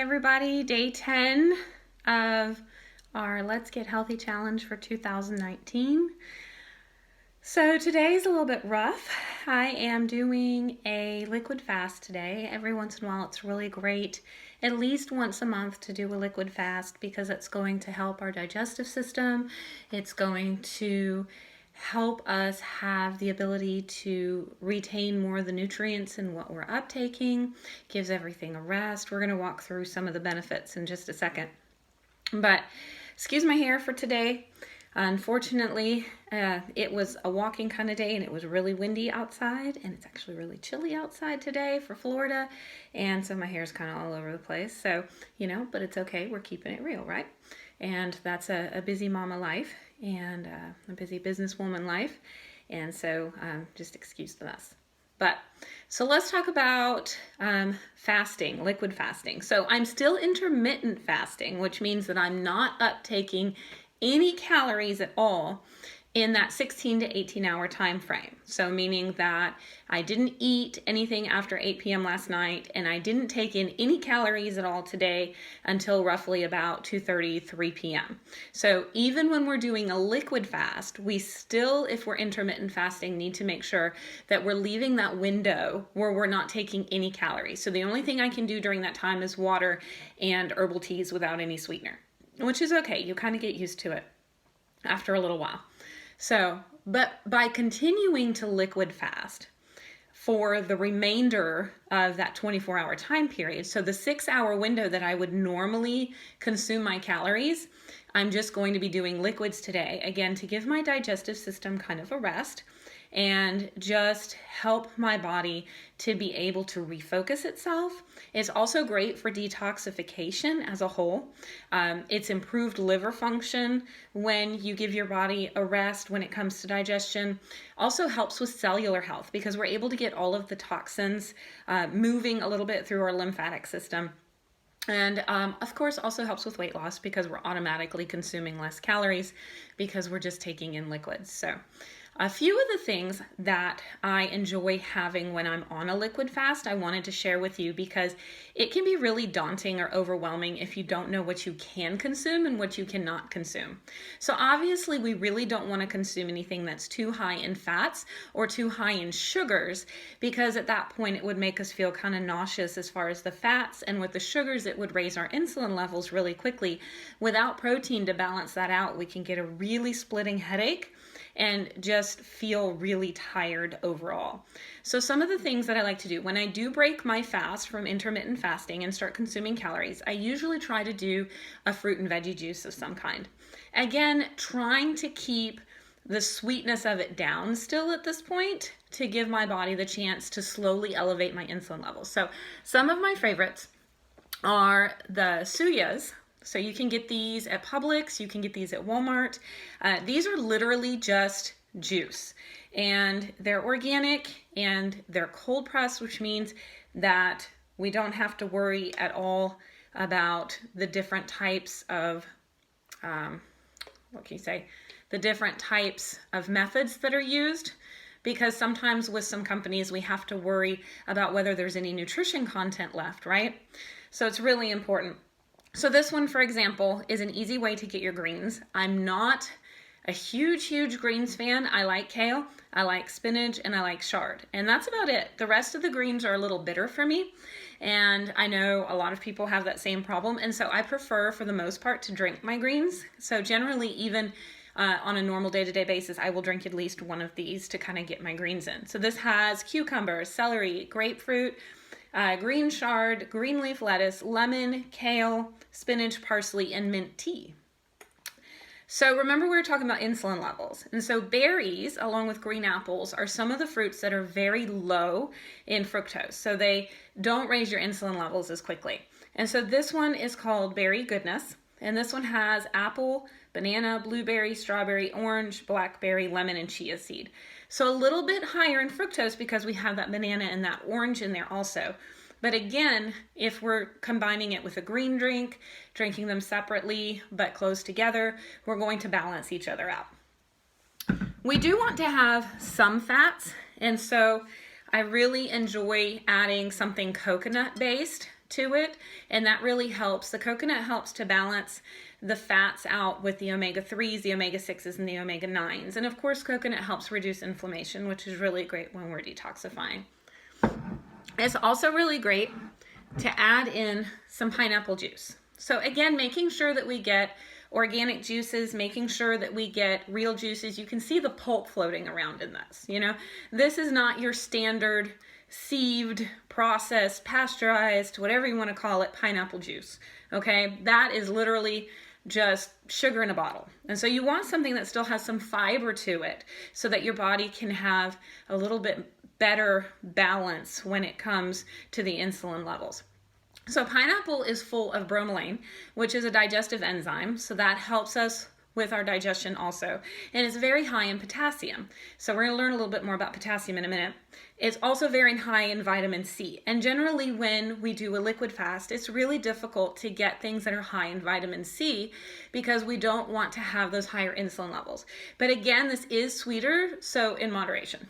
everybody, day 10 of our Let's Get Healthy Challenge for 2019. So today's a little bit rough. I am doing a liquid fast today. Every once in a while it's really great, at least once a month, to do a liquid fast because it's going to help our digestive system. It's going to help us have the ability to retain more of the nutrients in what we're uptaking, gives everything a rest. We're going to walk through some of the benefits in just a second. But excuse my hair for today. Unfortunately, it was a walking kind of day and it was really windy outside, and it's actually really chilly outside today for Florida, and so my hair is kind of all over the place. So, but it's okay. We're keeping it real, right? And that's a busy mama life and a busy businesswoman life, and so just excuse the mess. But so let's talk about fasting, liquid fasting. So I'm still intermittent fasting, which means that I'm not uptaking any calories at all in that 16 to 18 hour time frame. So meaning that I didn't eat anything after 8 p.m. last night, and I didn't take in any calories at all today until roughly about 2:30, 3 p.m. So even when we're doing a liquid fast, we still, if we're intermittent fasting, need to make sure that we're leaving that window where we're not taking any calories. So the only thing I can do during that time is water and herbal teas without any sweetener, which is okay. You kind of get used to it after a little while. So, but by continuing to liquid fast for the remainder of that 24-hour time period, so the 6-hour window that I would normally consume my calories, I'm just going to be doing liquids today, again, to give my digestive system kind of a rest and just help my body to be able to refocus itself. It's also great for detoxification as a whole. It's improved liver function when you give your body a rest when it comes to digestion. Also helps with cellular health because we're able to get all of the toxins moving a little bit through our lymphatic system. And of course also helps with weight loss because we're automatically consuming less calories because we're just taking in liquids. So a few of the things that I enjoy having when I'm on a liquid fast, I wanted to share with you because it can be really daunting or overwhelming if you don't know what you can consume and what you cannot consume. So obviously we really don't want to consume anything that's too high in fats or too high in sugars, because at that point it would make us feel kind of nauseous as far as the fats, and with the sugars it would raise our insulin levels really quickly. Without protein to balance that out, we can get a really splitting headache and just feel really tired overall. So some of the things that I like to do when I do break my fast from intermittent fasting and start consuming calories, I usually try to do a fruit and veggie juice of some kind. Again, trying to keep the sweetness of it down still at this point to give my body the chance to slowly elevate my insulin levels. So some of my favorites are the suyas. So you can get these at Publix, you can get these at Walmart. These are literally just juice, and they're organic and they're cold pressed, which means that we don't have to worry at all about the different types of, the different types of methods that are used, because sometimes with some companies we have to worry about whether there's any nutrition content left, right? So it's really important. So this one, for example, is an easy way to get your greens. I'm not a huge greens fan. I like kale, I like spinach, and I like chard. And that's about it. The rest of the greens are a little bitter for me. And I know a lot of people have that same problem. And so I prefer, for the most part, to drink my greens. So generally, even on a normal day-to-day basis, I will drink at least one of these to kind of get my greens in. So this has cucumbers, celery, grapefruit, green chard, green leaf lettuce, lemon, kale, spinach, parsley, and mint tea. So remember we were talking about insulin levels. And so berries, along with green apples, are some of the fruits that are very low in fructose. So they don't raise your insulin levels as quickly. And so this one is called Berry Goodness. And this one has apple, banana, blueberry, strawberry, orange, blackberry, lemon, and chia seed. So a little bit higher in fructose because we have that banana and that orange in there also. But again, if we're combining it with a green drink, drinking them separately but close together, we're going to balance each other out. We do want to have some fats, and so I really enjoy adding something coconut based to it, and that really helps. The coconut helps to balance the fats out with the omega-3s, the omega-6s, and the omega-9s. And of course, coconut helps reduce inflammation, which is really great when we're detoxifying. It's also really great to add in some pineapple juice. So again, making sure that we get organic juices, making sure that we get real juices. You can see the pulp floating around in this. This is not your standard sieved, processed, pasteurized, whatever you want to call it, pineapple juice. Okay, that is literally just sugar in a bottle. And so you want something that still has some fiber to it so that your body can have a little bit better balance when it comes to the insulin levels. So pineapple is full of bromelain, which is a digestive enzyme, so that helps us with our digestion also. And it's very high in potassium. So we're going to learn a little bit more about potassium in a minute. It's also very high in vitamin C. And generally when we do a liquid fast, it's really difficult to get things that are high in vitamin C because we don't want to have those higher insulin levels. But again, this is sweeter, so in moderation.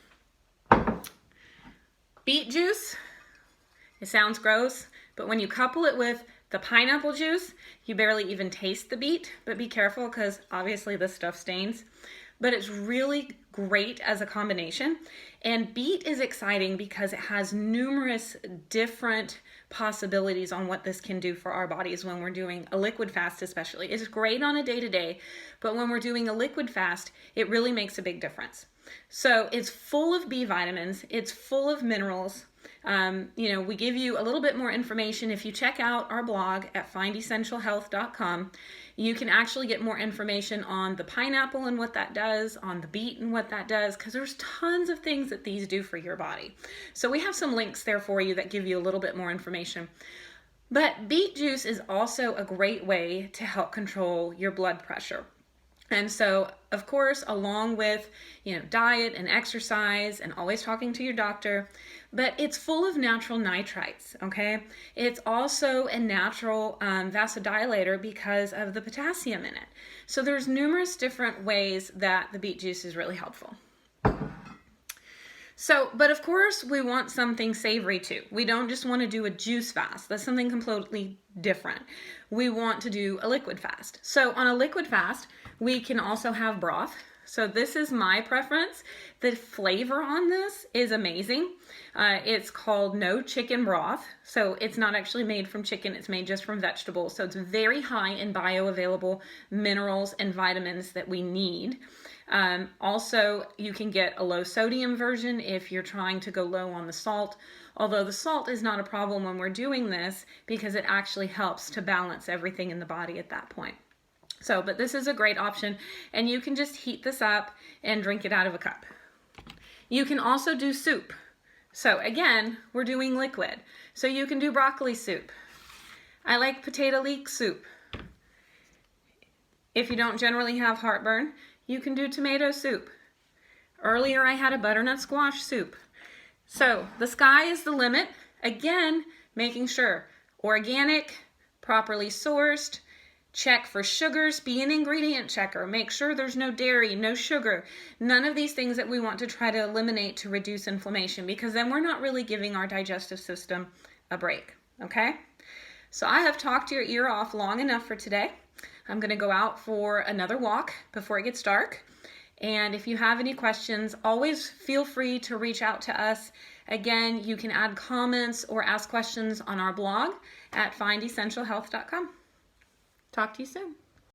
Beet juice, it sounds gross, but when you couple it with the pineapple juice, you barely even taste the beet, but be careful because obviously this stuff stains. But it's really great as a combination. And beet is exciting because it has numerous different possibilities on what this can do for our bodies when we're doing a liquid fast especially. It's great on a day-to-day, but when we're doing a liquid fast, it really makes a big difference. So it's full of B vitamins, it's full of minerals. We give you a little bit more information. If you check out our blog at findessentialhealth.com, you can actually get more information on the pineapple and what that does, on the beet and what that does, because there's tons of things that these do for your body. So we have some links there for you that give you a little bit more information. But beet juice is also a great way to help control your blood pressure. And so, of course, along with, diet and exercise and always talking to your doctor, but it's full of natural nitrites, okay? It's also a natural vasodilator because of the potassium in it. So there's numerous different ways that the beet juice is really helpful. So, but of course, we want something savory too. We don't just want to do a juice fast. That's something completely different. We want to do a liquid fast. So on a liquid fast, we can also have broth. So this is my preference. The flavor on this is amazing. It's called no chicken broth. So it's not actually made from chicken. It's made just from vegetables. So it's very high in bioavailable minerals and vitamins that we need. Also, you can get a low sodium version if you're trying to go low on the salt, although the salt is not a problem when we're doing this because it actually helps to balance everything in the body at that point. So, but this is a great option, and you can just heat this up and drink it out of a cup. You can also do soup. So again, we're doing liquid. So you can do broccoli soup. I like potato leek soup. If you don't generally have heartburn, you can do tomato soup. Earlier I had a butternut squash soup. So the sky is the limit. Again, making sure organic, properly sourced, check for sugars, be an ingredient checker. Make sure there's no dairy, no sugar, none of these things that we want to try to eliminate to reduce inflammation, because then we're not really giving our digestive system a break, okay? So I have talked your ear off long enough for today. I'm gonna go out for another walk before it gets dark. And if you have any questions, always feel free to reach out to us. Again, you can add comments or ask questions on our blog at findessentialhealth.com. Talk to you soon.